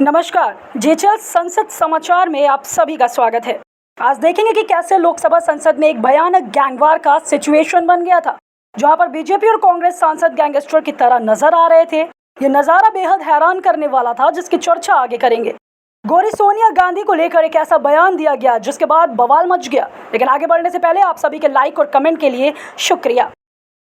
नमस्कार, जेचल संसद समाचार में आप सभी का स्वागत है। आज देखेंगे कि कैसे लोकसभा संसद में एक भयानक गैंगवार का सिचुएशन बन गया था, जहां पर बीजेपी और कांग्रेस सांसद गैंगस्टर की तरह नजर आ रहे थे। ये नजारा बेहद हैरान करने वाला था, जिसकी चर्चा आगे करेंगे। गौरी सोनिया गांधी को लेकर एक ऐसा बयान दिया गया जिसके बाद बवाल मच गया। लेकिन आगे बढ़ने से पहले आप सभी के लाइक और कमेंट के लिए शुक्रिया।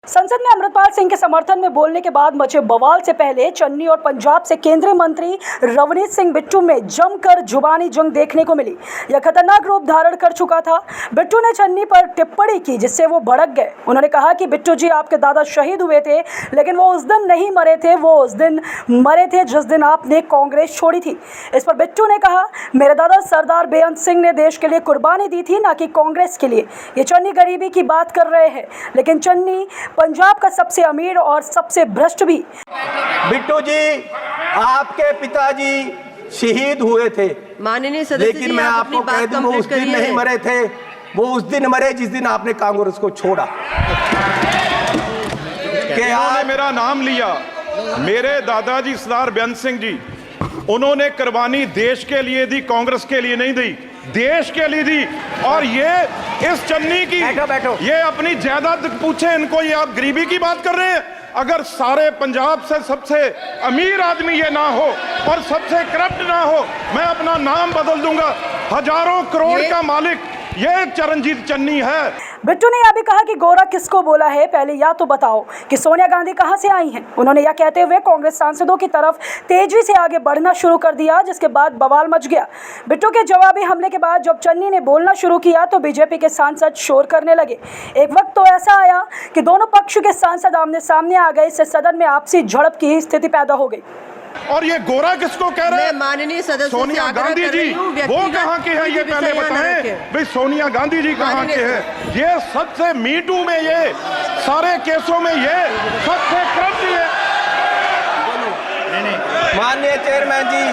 संसद में अमृतपाल सिंह के समर्थन में बोलने के बाद मचे बवाल से पहले चन्नी और पंजाब से केंद्रीय मंत्री रवनीत सिंह बिट्टू में जमकर जुबानी जंग देखने को मिली। यह खतरनाक रूप धारण कर चुका था। बिट्टू ने चन्नी पर टिप्पणी की जिससे वो भड़क गए। उन्होंने कहा कि बिट्टू जी, आपके दादा शहीद हुए थे, लेकिन वो उस दिन नहीं मरे थे, वो उस दिन मरे थे जिस दिन आपने कांग्रेस छोड़ी थी। इस पर बिट्टू ने कहा, मेरे दादा सरदार बेअंत सिंह ने देश के लिए कुर्बानी दी थी, ना कि कांग्रेस के लिए। ये चन्नी गरीबी की बात कर रहे हैं, लेकिन चन्नी पंजाब का सबसे अमीर और सबसे भ्रष्ट भी। बिट्टू जी, आपके पिताजी शहीद हुए थे, माननीय सदस्य, लेकिन मैं आपको कह दूं, वो उस दिन नहीं मरे थे, वो उस दिन मरे जिस दिन आपने कांग्रेस को छोड़ा। उन्होंने मेरा नाम लिया। मेरे दादाजी सरदार बेअंत सिंह जी, उन्होंने कुर्बानी देश के लिए दी, कांग्रेस के लिए नहीं दी, देश के लिए दी। और ये इस चन्नी की बैठो। ये अपनी जायदाद पूछे इनको, ये आप गरीबी की बात कर रहे हैं। अगर सारे पंजाब से सबसे अमीर आदमी ये ना हो और सबसे करप्ट ना हो, मैं अपना नाम बदल दूंगा। हजारों करोड़ का मालिक ये चरणजीत चन्नी है। बिट्टू ने यह भी कहा कि गोरा किसको बोला है, पहले या तो बताओ कि सोनिया गांधी कहां से आई हैं। उन्होंने यह कहते हुए कांग्रेस सांसदों की तरफ तेजी से आगे बढ़ना शुरू कर दिया, जिसके बाद बवाल मच गया। बिट्टू के जवाबी हमले के बाद जब चन्नी ने बोलना शुरू किया तो बीजेपी के सांसद शोर करने लगे। एक वक्त तो ऐसा आया कि दोनों पक्ष के सांसद आमने सामने आ गए। इससे सदन में आपसी झड़प की स्थिति पैदा हो गई। और ये गोरा किसको कह रहे हैं? माननीय सदस्य सोनिया गांधी जी, वो कहाँ के हैं ये पहले बताएं। भाई सोनिया गांधी जी कहाँ के हैं? ये सबसे मीटू में, ये सारे केसों में ये सबसे करप्ट है। माननीय चेयरमैन जी,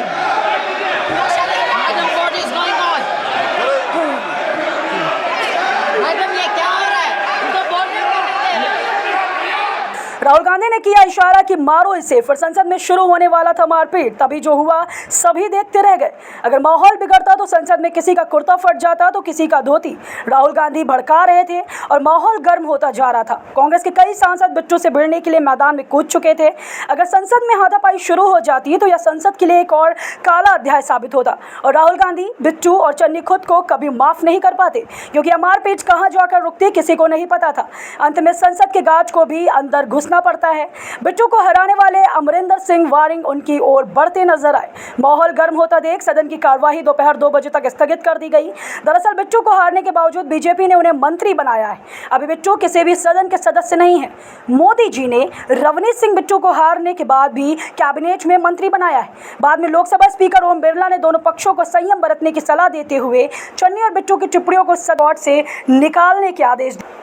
राहुल गांधी ने किया इशारा कि मारो इसे। फिर संसद में शुरू होने वाला था मारपीट। तभी जो हुआ सभी देखते रह गए। अगर माहौल बिगड़ता तो संसद में किसी का कुर्ता फट जाता तो किसी का धोती। राहुल गांधी भड़का रहे थे और माहौल गर्म होता जा रहा था। कांग्रेस के कई सांसद बिट्टू से भिड़ने के लिए मैदान में कूद चुके थे। अगर संसद में हाथापाई शुरू हो जाती तो यह संसद के लिए एक और काला अध्याय साबित होता और राहुल गांधी, बिट्टू और चन्नी खुद को कभी माफ नहीं कर पाते, क्योंकि यह मारपीट कहां जाकर रुकती किसी को नहीं पता था। अंत में संसद के गार्ड को भी अंदर घुसना पड़ता है। बिट्टू को हराने वाले अमरिंदर सिंह वारिंग उनकी ओर बढ़ते नजर आए। माहौल गर्म होता देख सदन की कार्यवाही दोपहर 2 बजे तक स्थगित कर दी गई। दरअसल बिट्टू को हारने के बावजूद बीजेपी ने उन्हें मंत्री बनाया है। अभी बिट्टू किसी भी सदन के सदस्य नहीं है। मोदी जी ने रवनीत सिंह बिट्टू को हारने के बाद भी कैबिनेट में मंत्री बनाया है। बाद में लोकसभा स्पीकर ओम बिरला ने दोनों पक्षों को संयम बरतने की सलाह देते हुए चन्नी और बिट्टू की टिप्पणियों को सदन से निकालने के आदेश दिए।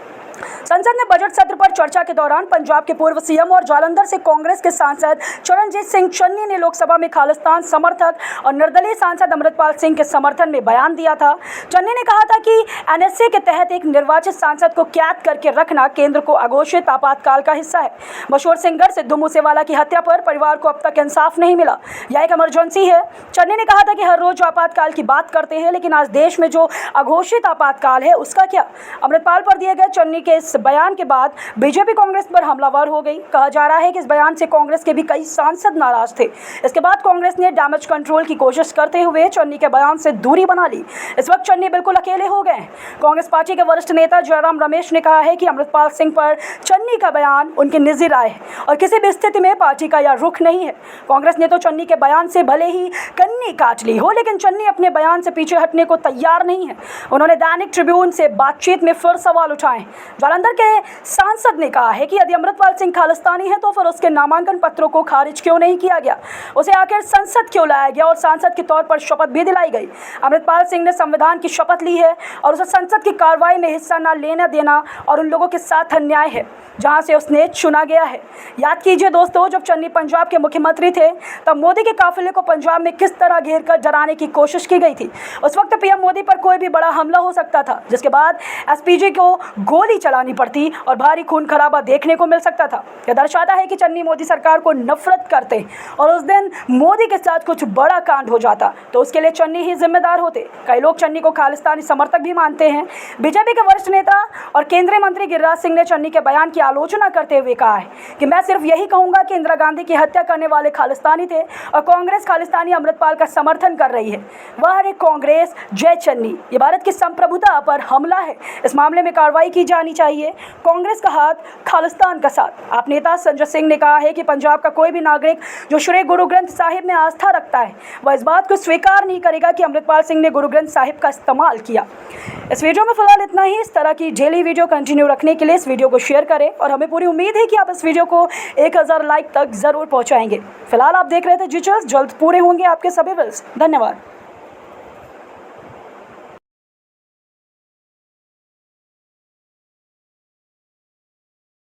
संसद में बजट सत्र पर चर्चा के दौरान पंजाब के पूर्व सीएम और जालंधर से कांग्रेस के सांसद चरणजीत सिंह चन्नी ने लोकसभा में खालिस्तान समर्थक और निर्दलीय सांसद अमृतपाल सिंह के समर्थन में बयान दिया था। चन्नी ने कहा था कि एनएसए के तहत एक निर्वाचित सांसद को कैद करके रखना केंद्र को अघोषित आपातकाल का हिस्सा है। मशहूर सिंगर सिद्धू मूसेवाला की हत्या पर परिवार को अब तक इंसाफ नहीं मिला। यह एक इमरजेंसी है। चन्नी ने कहा था कि हर रोज आपातकाल की बात करते हैं, लेकिन आज देश में जो अघोषित आपातकाल है उसका क्या? अमृतपाल पर दिए गए चन्नी के इस बयान के बाद बीजेपी कांग्रेस पर हमलावर हो गई। कहा जा रहा है कि इस बयान से कांग्रेस के भी कई सांसद नाराज थे। इसके बाद कांग्रेस ने डैमेज कंट्रोल की कोशिश करते हुए चन्नी के बयान से दूरी बना ली। इस वक्त चन्नी बिल्कुल अकेले हो गए। कांग्रेस पार्टी के वरिष्ठ नेता जयराम रमेश ने कहा है कि अमृतपाल सिंह पर चन्नी का बयान उनकी निजी राय है और किसी भी स्थिति में पार्टी का यह रुख नहीं है। कांग्रेस ने तो चन्नी के बयान से भले ही कन्नी काट ली हो, लेकिन चन्नी अपने बयान से पीछे हटने को तैयार नहीं है। उन्होंने दैनिक ट्रिब्यून से बातचीत में फिर सवाल उठाए। जालंधर के सांसद ने कहा है कि यदि अमृतपाल सिंह खालिस्तानी है तो फिर उसके नामांकन पत्रों को खारिज क्यों नहीं किया गया, उसे आखिर संसद क्यों लाया गया और सांसद के तौर पर शपथ भी दिलाई गई। अमृतपाल सिंह ने संविधान की शपथ ली है और उसे संसद की कार्रवाई में हिस्सा न लेना देना और उन लोगों के साथ अन्याय है जहां से उसने चुना गया है। याद कीजिए दोस्तों, जब चन्नी पंजाब के मुख्यमंत्री थे तब मोदी के काफिले को पंजाब में किस तरह घेर कर डराने की कोशिश की गई थी। उस वक्त पीएम मोदी पर कोई भी बड़ा हमला हो सकता था, जिसके बाद एसपीजी को गोली चलानी पड़ती और भारी खून खराबा देखने को मिल सकता था। यह दर्शाता है कि चन्नी मोदी सरकार को नफरत करते और उस दिन मोदी के साथ कुछ बड़ा कांड हो जाता तो उसके लिए चन्नी ही जिम्मेदार होते। कई लोग चन्नी को खालिस्तानी समर्थक भी मानते हैं। बीजेपी के वरिष्ठ नेता और केंद्रीय मंत्री गिरिराज सिंह ने चन्नी के बयान की आलोचना करते हुए कहा है कि मैं सिर्फ यही कहूंगा कि इंदिरा गांधी की हत्या करने वाले खालिस्तानी थे और कांग्रेस खालिस्तानी अमृतपाल का समर्थन कर रही है। वह है कांग्रेस, जय चन्नी। ये भारत की संप्रभुता पर हमला है। इस मामले में कार्रवाई की जानी चाहिए। कांग्रेस का हाथ खालिस्तान का साथ। आप नेता संजय सिंह ने कहा है कि पंजाब का कोई भी नागरिक जो श्री गुरु ग्रंथ साहिब में आस्था रखता है वह इस बात को स्वीकार नहीं करेगा कि अमृतपाल सिंह ने गुरु ग्रंथ साहिब का इस्तेमाल किया। इस वीडियो में फिलहाल इतना ही। इस तरह की डेली वीडियो कंटिन्यू रखने के लिए इस वीडियो को शेयर करें और हमें पूरी उम्मीद है कि आप इस वीडियो को 1000 लाइक तक जरूर पहुंचाएंगे। फिलहाल आप देख रहे थे जी न्यूज़। जल्द पूरे होंगे आपके सभी व्यूज। धन्यवाद।